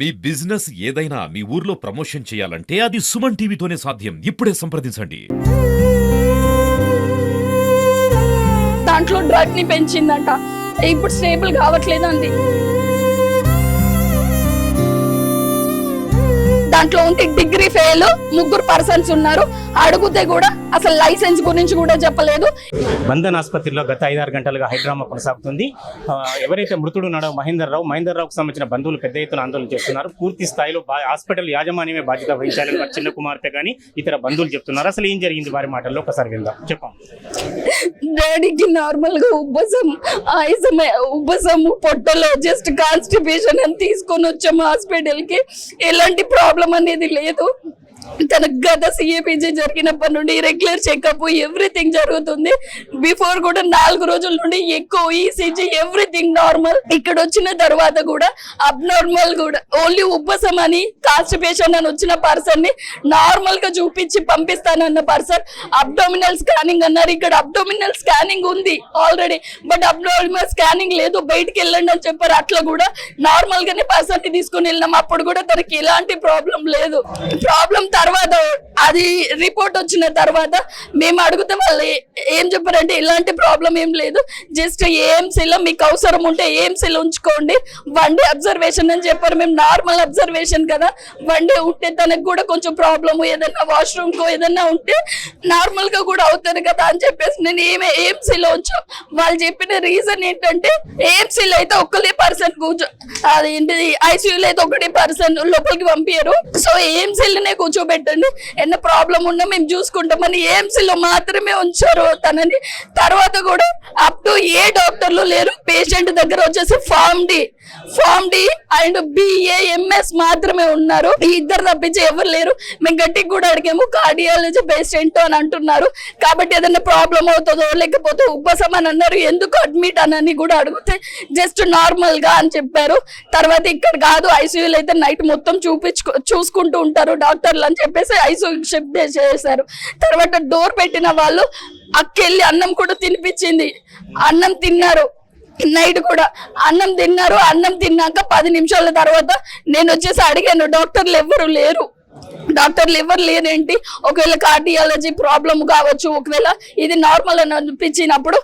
మీ business ఏదైనా మీ ఊర్లో promotion చేయాలంటే అది సుమన్ టీవీతోనే సాధ్యం. ఇప్పుడే సంప్రదించండి. దాంట్లో డ్రగ్ ని పెంచిందంట. ఇప్పుడు స్టేబుల్ కావట్లేదు అంది. దాంట్లో ఉంటే డిగ్రీ ఫెయిల్ 3 పర్సన్స్ ఉన్నారు. అడిగితే కూడా అసలు లైసెన్స్ గురించి కూడా చెప్పలేదు. బంధన్ ఆసుపత్రిలో గత 5-6 గంటలుగా హైడ్రామా కొనసాగుతుంది. ఎవరైతే మృతుడు ఉన్నాడో మహేందర్ రావుకు సంబంధించిన బంధువులు పెద్ద ఎత్తున ఆందోళన చేస్తున్నారు. పూర్తి స్థాయిలో హాస్పిటల్ యాజమాన్యమే బాధ్యత వహించాలని వారి చిన్న కుమార్తె కానీ ఇతర బంధువులు చెప్తున్నారు. అసలు ఏం జరిగింది వారి మాటల్లో ఒకసారి విందాం. చెప్పాం. డాడీకి నార్మల్ గా ఉబ్బసము పొట్టలో జస్ట్ కాన్స్టిపేషన్ అని తీసుకొని వచ్చాము హాస్పిటల్ కి. ఎలాంటి ప్రాబ్లం అనేది లేదు. తన గత సిఏపిజీ జరిగినప్పటి నుండి రెగ్యులర్ చెకప్ ఎవ్రీథింగ్ జరుగుతుంది. బిఫోర్ కూడా 4 రోజుల నుండి ఎక్కువ ఈసీజీ ఎవ్రీథింగ్ నార్మల్. ఇక్కడ వచ్చిన తర్వాత కూడా అబ్నార్మల్ కూడా ఓన్లీ ఉబ్బసం అని కాన్స్టిపేషన్ అని వచ్చిన పర్సన్ ని నార్మల్ గా చూపించి పంపిస్తానన్న పర్సన్ అబ్డోమినల్ స్కానింగ్ అన్నారు. ఇక్కడ అబ్డోమినల్ స్కానింగ్ ఉంది ఆల్రెడీ, బట్ అబ్డోమినల్ స్కానింగ్ లేదు, బయటికి వెళ్ళండి అని చెప్పారు. అట్లా కూడా నార్మల్ గానే పర్సన్ ని తీసుకుని వెళ్ళినాం. అప్పుడు కూడా తనకి ఎలాంటి ప్రాబ్లం లేదు. ప్రాబ్లం తర్వాత అది రిపోర్ట్ వచ్చిన తర్వాత మేము అడిగితే వాళ్ళు ఏం చెప్పారంటే ఇలాంటి ప్రాబ్లం ఏం లేదు, జస్ట్ ఏఎంసీలో మీకు అవసరం ఉంటే ఏఎంసీలో ఉంచుకోండి, 1 డే అబ్జర్వేషన్ అని చెప్పారు. మేము నార్మల్ అబ్జర్వేషన్ కదా, 1 డే ఉంటే తనకు కూడా కొంచెం ప్రాబ్లమ్ ఏదైనా వాష్రూమ్ కో ఏదైనా ఉంటే నార్మల్ గా కూడా అవుతుంది కదా అని చెప్పేసి నేను ఏఎంసీలో ఉంచాం. వాళ్ళు చెప్పిన రీజన్ ఏంటంటే ఏఎంసీలో అయితే ఒక్కలే పర్సన్ కూర్చో, అదేంటిది ఐసీయూలో అయితే ఒకటే పర్సన్ లోపలికి పంపించారు. సో ఏఎంసీలోనే కూర్చోబెట్టండి, ఏమైనా ప్రాబ్లం ఉన్నా మేము చూసుకుంటామని ఏఎంసీలో మాత్రమే ఉంచారు తనని. తర్వాత కూడా అప్ టు ఏ డాక్టర్లు లేరు. పేషెంట్ దగ్గర వచ్చేసి ఫార్మ్ డి అండ్ BAMS మాత్రమే ఉన్నారు. ఈ ఇద్దరు తప్పించి ఎవరు లేరు. మేము గట్టిగా కూడా అడిగాము, కార్డియాలజీ పేషెంట్ అని అంటున్నారు కాబట్టి ఏదైనా ప్రాబ్లం అవుతుందో లేకపోతే ఉబ్బసం అని అన్నారు. ఎందుకు అడ్మిట్ అని కూడా అడిగితే జస్ట్ నార్మల్ గా అని చెప్పారు. తర్వాత ఇక్కడ కాదు ఐసీయూలో అయితే నైట్ మొత్తం చూసుకుంటూ ఉంటారు డాక్టర్లు అని చెప్పేసి ఐసీయూ షిఫ్ట్ చేశారు. తర్వాత డోర్ పెట్టిన వాళ్ళు అక్కెళ్ళి అన్నం కూడా తినిపించింది. అన్నం తిన్నారు, నైట్ కూడా అన్నం తిన్నారు. అన్నం తిన్నాక 10 నిమిషాల తర్వాత నేను వచ్చేసి అడిగాను, డాక్టర్లు ఎవరు లేరేంటి, ఒకవేళ కార్డియాలజీ ప్రాబ్లం కావచ్చు, ఒకవేళ ఇది నార్మల్ అని అనిపించినప్పుడు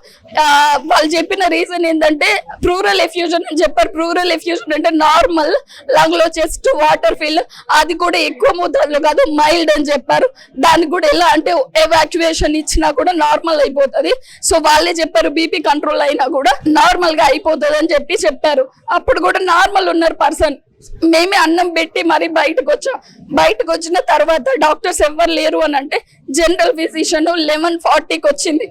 వాళ్ళు చెప్పిన రీజన్ ఏంటంటే ప్లూరల్ ఎఫ్యూజన్ అని చెప్పారు. ప్లూరల్ ఎఫ్యూజన్ అంటే నార్మల్ లంగ్ లో చెస్ట్ వాటర్ ఫిల్, అది కూడా ఎక్కువ మోతాదులో కాదు, మైల్డ్ అని చెప్పారు. దానికి కూడా ఎలా అంటే ఎవాక్యుయేషన్ ఇచ్చినా కూడా నార్మల్ అయిపోతుంది. సో వాళ్ళే చెప్పారు బీపీ కంట్రోల్ అయినా కూడా నార్మల్ గా అయిపోతుంది అని చెప్పారు. అప్పుడు కూడా నార్మల్ ఉన్నారు పర్సన్. మేమే అన్నం పెట్టి మరి బయటకు వచ్చిన తర్వాత డాక్టర్స్ ఎవరు లేరు అని అంటే జనరల్ ఫిజిషియన్ 11:40కి వచ్చింది.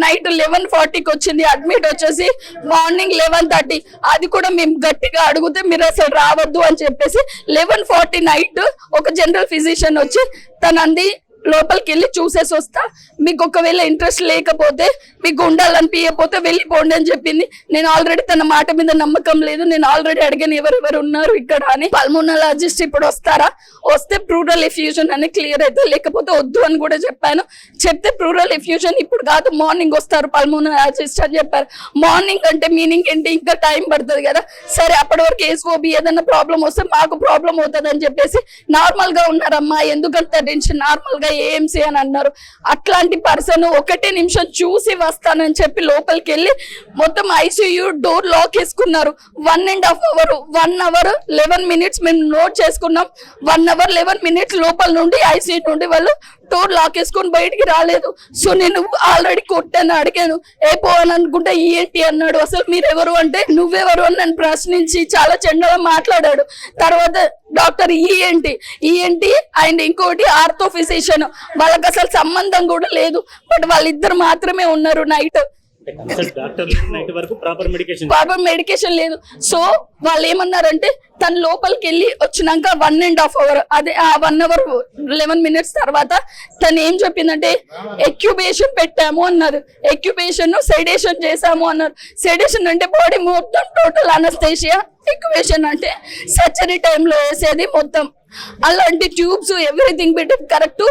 నైట్ 11:40కి వచ్చింది. అడ్మిట్ వచ్చేసి మార్నింగ్ 11:30. అది కూడా మేము గట్టిగా అడిగితే మీరు అసలు రావద్దు అని చెప్పేసి 11:40 నైట్ ఒక జనరల్ ఫిజిషియన్ వచ్చి తనంది లోపలికి వెళ్ళి చూసేసి వస్తా, మీకు ఒకవేళ ఇంట్రెస్ట్ లేకపోతే మీకు ఉండాలనిపించకపోతే వెళ్ళిపోండి అని చెప్పింది. నేను ఆల్రెడీ తన మాట మీద నమ్మకం లేదు. నేను ఆల్రెడీ అడిగాను ఎవరెవరు ఉన్నారు ఇక్కడ అని. పల్మోనాలజిస్ట్ ఇప్పుడు వస్తారా, వస్తే ప్లూరల్ ఎఫ్యూజన్ అని క్లియర్ అయితే, లేకపోతే వద్దు అని కూడా చెప్పాను. చెప్తే ప్లూరల్ ఎఫ్యూజన్ ఇప్పుడు కాదు మార్నింగ్ వస్తారు పల్మోనాలజిస్ట్ అని చెప్పారు. మార్నింగ్ అంటే మీనింగ్ ఏంటి, ఇంకా టైం పడుతుంది కదా. సరే అప్పటి వరకు ఎస్ఓబి ఏదైనా ప్రాబ్లం వస్తే మాకు ప్రాబ్లం అవుతుంది అని చెప్పేసి నార్మల్ గా ఉన్నారమ్మా, ఎందుకంత టెన్షన్, నార్మల్ గా ఏఎంసీ అని అన్నారు. అట్లాంటి పర్సన్ 1 నిమిషం చూసి వస్తానని చెప్పి లోపలికి వెళ్ళి మొత్తం ఐసీయూ డోర్ లాక్ వేసుకున్నారు. 1.5 అవర్ 1 అవర్ 11 మినిట్స్ మేము నోట్ చేసుకున్నాం. 1 అవర్ 11 మినిట్స్ లోపల నుండి ఐసీయూ నుండి వాళ్ళు డోర్ లాక్ వేసుకొని బయటికి రాలేదు. సో నేను ఆల్రెడీ కొట్టాను, అడిగాను పోవాలని అనుకుంటే ఏంటి అన్నాడు. అసలు మీరెవరు అంటే నువ్వెవరు అని నన్ను ప్రశ్నించి చాలా చెండగా మాట్లాడాడు. తర్వాత డాక్టర్ ఈఎన్టీ అండ్ ఇంకోటి ఆర్థో ఫిజిషియన్, వాళ్ళకి అసలు సంబంధం కూడా లేదు, బట్ వాళ్ళిద్దరు మాత్రమే ఉన్నారు నైట్. ప్రాపర్ మెడికేషన్ లేదు. సో వాళ్ళు ఏమన్నారంటే తను లోపలికి వెళ్ళి వచ్చినాక 1.5 అవర్, అదే ఆ 1 అవర్ 11 మినిట్స్ తర్వాత తను ఏం చెప్పిందంటే ఎక్యుబేషన్ పెట్టాము అన్నారు. ఎక్యుబేషన్ సెడేషన్ చేసాము అన్నారు. సెడేషన్ అంటే బాడీ మొత్తం టోటల్ అనస్థేషియా, ఎక్యుబేషన్ అంటే సర్జరీ టైంలో వేసేది మొత్తం. అలాంటి ట్యూబ్స్ ఎవ్రీథింగ్ పెట్టి కరెక్ట్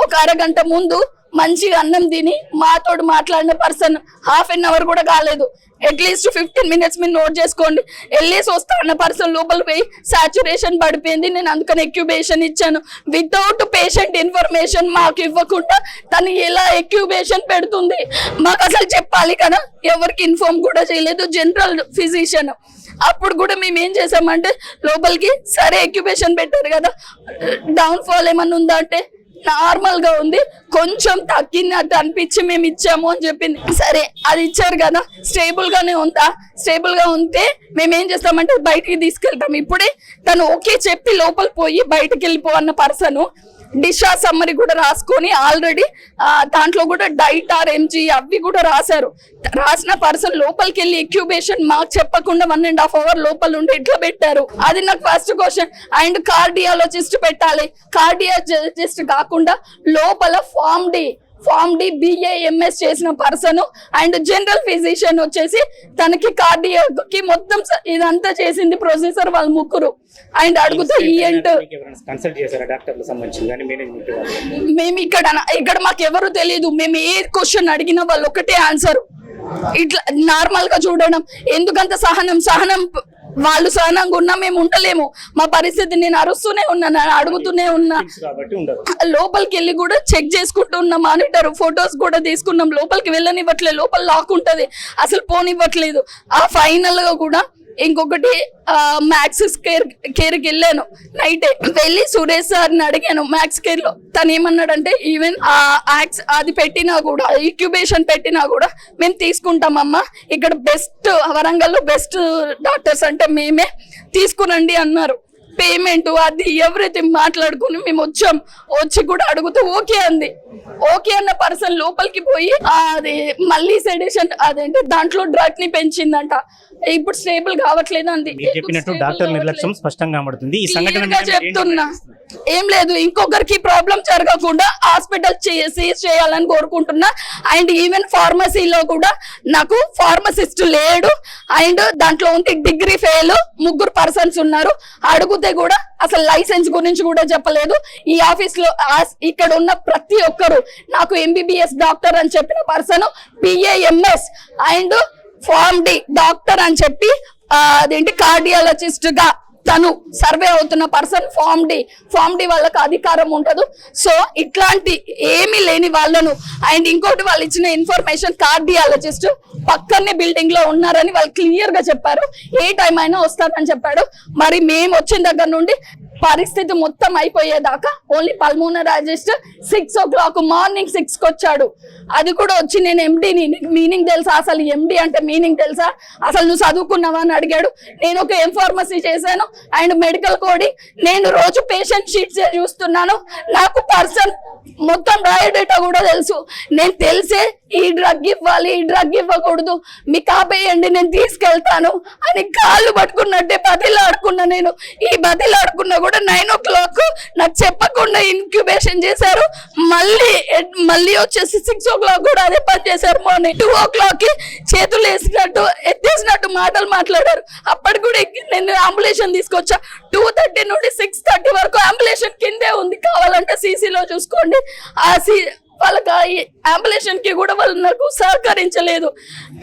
ఒక అరగంట ముందు మంచిగా అన్నం తిని మాతోడు మాట్లాడిన పర్సన్ 1/2 అవర్ కూడా కాలేదు. అట్లీస్ట్ 15 minutes మీరు నోట్ చేసుకోండి. వెళ్ళేసి వస్తా అన్న పర్సన్ లోపల పోయి సాచురేషన్ పడిపోయింది, నేను అందుకని ఎక్యుబేషన్ ఇచ్చాను. వితౌట్ పేషెంట్ ఇన్ఫర్మేషన్ మాకు ఇవ్వకుండా తను ఎలా ఎక్యుబేషన్ పెడుతుంది మాకు అసలు చెప్పాలి కదా. ఎవరికి ఇన్ఫార్మ్ కూడా చేయలేదు జనరల్ ఫిజిషియన్. అప్పుడు కూడా మేము ఏం చేసామంటే లోపలికి సరే ఎక్యుబేషన్ పెట్టారు కదా, డౌన్ ఫాల్ ఏమన్నా ఉందా అంటే నార్మల్ గా ఉంది, కొంచెం తగ్గినట్టు అనిపించి మేము ఇచ్చాము అని చెప్పింది. సరే అది ఇచ్చారు కదా, స్టేబుల్ గానే ఉందా, స్టేబుల్ గా ఉంటే మేము ఏం చేస్తామంటే బయటికి తీసుకెళ్తాం. ఇప్పుడే తను ఓకే చెప్పి లోపల పోయి బయటకు వెళ్ళిపో అన్న పర్సన్ డిశ్చార్జ్ సమ్మరీ కూడా రాసుకొని ఆల్రెడీ దాంట్లో కూడా డైట్ ఎంజీ అవి కూడా రాశారు. రాసిన పర్సన్ లోపలికి వెళ్ళి ఎక్యుబేషన్ మాకు చెప్పకుండా 1.5 hours లోపల ఉండి ఎట్లా పెట్టారు, అది నాకు ఫస్ట్ క్వశ్చన్. అండ్ కార్డియాలజిస్ట్ పెట్టాలి, కార్డియాలజిస్ట్ కాకుండా లోపల ఫార్మ్ డి BAMS చేసిన పర్సన్ అండ్ జనరల్ ఫిజిషియన్ వచ్చేసి తనకి కార్డియాకి మొత్తం ఇదంతా చేసింది ప్రొసెసర్ వాళ్ళు ముగ్గురు. అండ్ అడుగుతా మేము ఇక్కడ మాకు ఎవరు తెలియదు, మేము ఏ క్వశ్చన్ అడిగినా వాళ్ళు ఒకటే ఆన్సర్. ఇట్లా నార్మల్ గా చూడడం ఎందుకంత సహనం వాళ్ళు సహనంగా ఉన్నా మేము ఉండలేము. మా పరిస్థితి నేను అరుస్తూనే ఉన్నా, అడుగుతూనే ఉన్నా. లోపలికి వెళ్ళి కూడా చెక్ చేసుకుంటూ ఉన్న మానిటర్ ఫొటోస్ కూడా తీసుకున్నాం. లోపలికి వెళ్ళనివ్వట్లేదు, లోపల లాక్ ఉంటది, అసలు పోనివ్వట్లేదు. ఆ ఫైనల్ గా కూడా ఇంకొకటి మ్యాక్స్ కేర్కి వెళ్ళాను, నైట్ వెళ్ళి సురేష్ సార్ని అడిగాను మ్యాక్స్ కేర్ లో. తను ఏమన్నాడంటే ఈవెన్ అది పెట్టినా కూడా ఇంక్యుబేషన్ పెట్టినా కూడా మేము తీసుకుంటామమ్మా, ఇక్కడ బెస్ట్ వరంగల్లో బెస్ట్ డాక్టర్స్ అంటే మేమే, తీసుకురండి అన్నారు. పేమెంట్ అది ఎవ్రీథింగ్ మాట్లాడుకుని మేము వచ్చి కూడా అడుగుతూ ఓకే అంది. ఓకే అన్న పర్సన్ లోపలికి పోయి అది మళ్ళీ సెడిషన్ అదేంటి దాంట్లో డ్రగ్ ని పెంచిందంట, ఇప్పుడు స్టేబుల్ కావట్లేదు అంది. చెప్పినట్టు డాక్టర్ నిర్లక్ష్యం స్పష్టంగా కనబడుతుంది. ఈ సంఘటన చెప్తున్నా ఏం లేదు, ఇంకొకరికి ప్రాబ్లం జరగకుండా హాస్పిటల్ సీజ్ చేయాలని కోరుకుంటున్నా. అండ్ ఈవెన్ ఫార్మసీలో కూడా నాకు ఫార్మసిస్ట్ లేడు, అండ్ దాంట్లో ఉంది డిగ్రీ ఫెయిల్ 3 persons ఉన్నారు. అడిగితే కూడా అసలు లైసెన్స్ గురించి కూడా చెప్పలేదు. ఈ ఆఫీస్ లో ఇక్కడ ఉన్న ప్రతి ఒక్కరు నాకు MBBS డాక్టర్ అని చెప్పిన person BAMS and pharm D doctor అని చెప్పి అదేంటి కార్డియాలజిస్ట్ గా తను సర్వే అవుతున్న పర్సన్ ఫార్మ్ డి వాళ్ళకి అధికారం ఉండదు. సో ఇట్లాంటి ఏమీ లేని వాళ్ళను అండ్ ఇంకోటి వాళ్ళు ఇచ్చిన ఇన్ఫర్మేషన్ కార్డియాలజిస్ట్ పక్కనే బిల్డింగ్ లో ఉన్నారని వాళ్ళు క్లియర్ గా చెప్పారు, ఏ టైం అయినా వస్తారని చెప్పాడు. మరి మేము వచ్చిన దగ్గర నుండి పరిస్థితి మొత్తం అయిపోయేదాకా ఓన్లీ పల్మోనరాలజిస్ట్ 6 o'clock మార్నింగ్ 6కి వచ్చాడు. అది కూడా వచ్చి నేను MDని, నీకు మీనింగ్ తెలుసా, అసలు MD అంటే మీనింగ్ తెలుసా, అసలు నువ్వు చదువుకున్నావా అని అడిగాడు. నేను ఒక ఫార్మసీ చేశాను అండ్ మెడికల్ కోడింగ్, నేను రోజు పేషెంట్ షీట్స్ చూస్తున్నాను, నాకు పర్సన్ మొత్తం రాయడేటా కూడా తెలుసు. నేను తెలిసే ఈ డ్రగ్ ఇవ్వాలి, ఈ డ్రగ్ ఇవ్వకూడదు, మీకు ఆపేయండి నేను తీసుకెళ్తాను అని కాళ్ళు పట్టుకున్నట్టే బతిలాడుకున్నా. నేను ఈ బతిలాడుకున్నా కూడా 9 o'clock నాకు చెప్పకుండా ఇంక్యుబేషన్ చేశారు. మళ్ళీ వచ్చేసి 6 o'clock కూడా అదే పని చేశారు. మార్నింగ్ 2 o'clock చేతులు ఎత్తేసినట్టు మాటలు మాట్లాడారు. అప్పటి కూడా నేను అంబులేషన్ తీసుకొచ్చా. 2:30 నుండి 6:30 వరకు అంబులేషన్ కిందే ఉంది, కావాలంటే CCలో చూసుకోండి. వాళ్ళకి అంబులేషన్ కి కూడా వాళ్ళు నాకు సహకరించలేదు.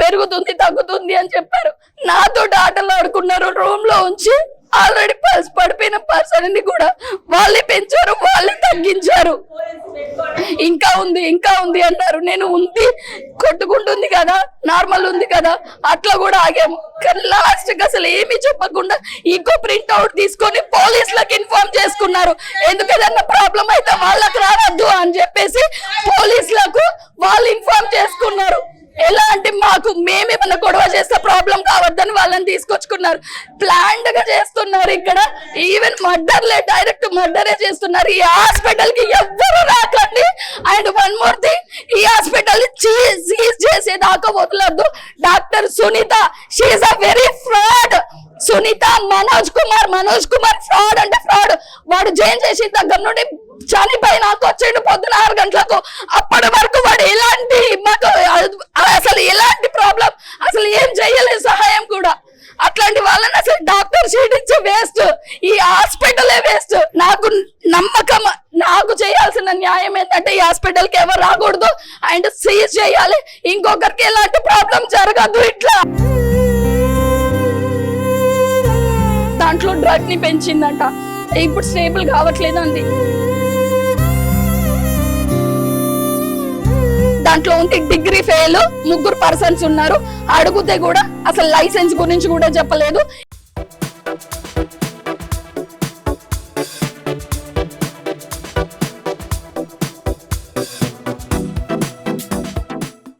పెరుగుతుంది తగ్గుతుంది అని చెప్పారు, నాతో ఆటలు ఆడుకున్నారు. రూమ్ లో ఉంచి ఆల్రెడీ పడిపోయిన పర్సన్ ని కూడా వాళ్ళే పెంచారు, వాళ్ళే తగ్గించారు. ఇంకా ఉంది అన్నారు. నేను ఉంది కొట్టుకుంటుంది కదా, నార్మల్ ఉంది కదా, అట్లా కూడా ఆగాము. కానీ లాస్ట్ కి అసలు ఏమీ చెప్పకుండా ఈకో ప్రింట్ అవుట్ తీసుకొని పోలీసులకు ఇన్ఫార్మ్ చేసుకున్నారు. ఎందుకదన్నా ప్రాబ్లం అయితే వాళ్ళకి రావద్దు అని చెప్పేసి పోలీసులకు వాళ్ళు ఇన్ఫార్మ్ చేసుకున్నారు. ఎలా అంటే మేమేమన్నా గొడవ చేస్తే ప్రాబ్లం కావద్దని వాళ్ళని తీసుకొచ్చుకున్నారు. ప్లాన్డ్ గా చేస్తున్నారు. ఇక్కడ ఈవెన్ డైరెక్ట్ మర్డరే చేస్తున్నారు. ఈ హాస్పిటల్ కి ఎవ్వరు రాకండి. అండ్ 1 more thing, ఈ హాస్పిటల్ సీజ్ చేసేదాకా వదలొద్దు. Doctor Sunitha, she is a very fraud. Sunitha, Manoj Kumar fraud అంటే ఫ్రాడ్. వాడు జైన్ చేసిన దగ్గర నుండి చనిపోయి నాకు వచ్చాడు పొద్దున 6 గంటలకు. అప్పటి వరకు వాడు అసలు ఎలాంటి ప్రాబ్లం అసలు ఏం చెయ్యలేదు, సహాయం కూడా. అట్లాంటి వాళ్ళని అసలు డాక్టర్ షీట్ ఇచ్చే వేస్ట్, ఈ హాస్పిటలే వేస్ట్. నాకు నాకు చేయాల్సిన న్యాయం ఏంటంటే ఈ హాస్పిటల్ కి ఎవరు రాకూడదు అండ్ సీజ్ చేయాలి, ఇంకొకరికి ఎలాంటి ప్రాబ్లం జరగదు. ఇట్లా దాంట్లో డ్రగ్ ని పెంచిందంట, ఇప్పుడు స్టేబుల్ కావట్లేదు అంది. దాంట్లో ఉంటే డిగ్రీ ఫెయిల్ 3 పర్సన్స్ ఉన్నారు. అడిగితే కూడా అసలు లైసెన్స్ గురించి కూడా చెప్పలేదు.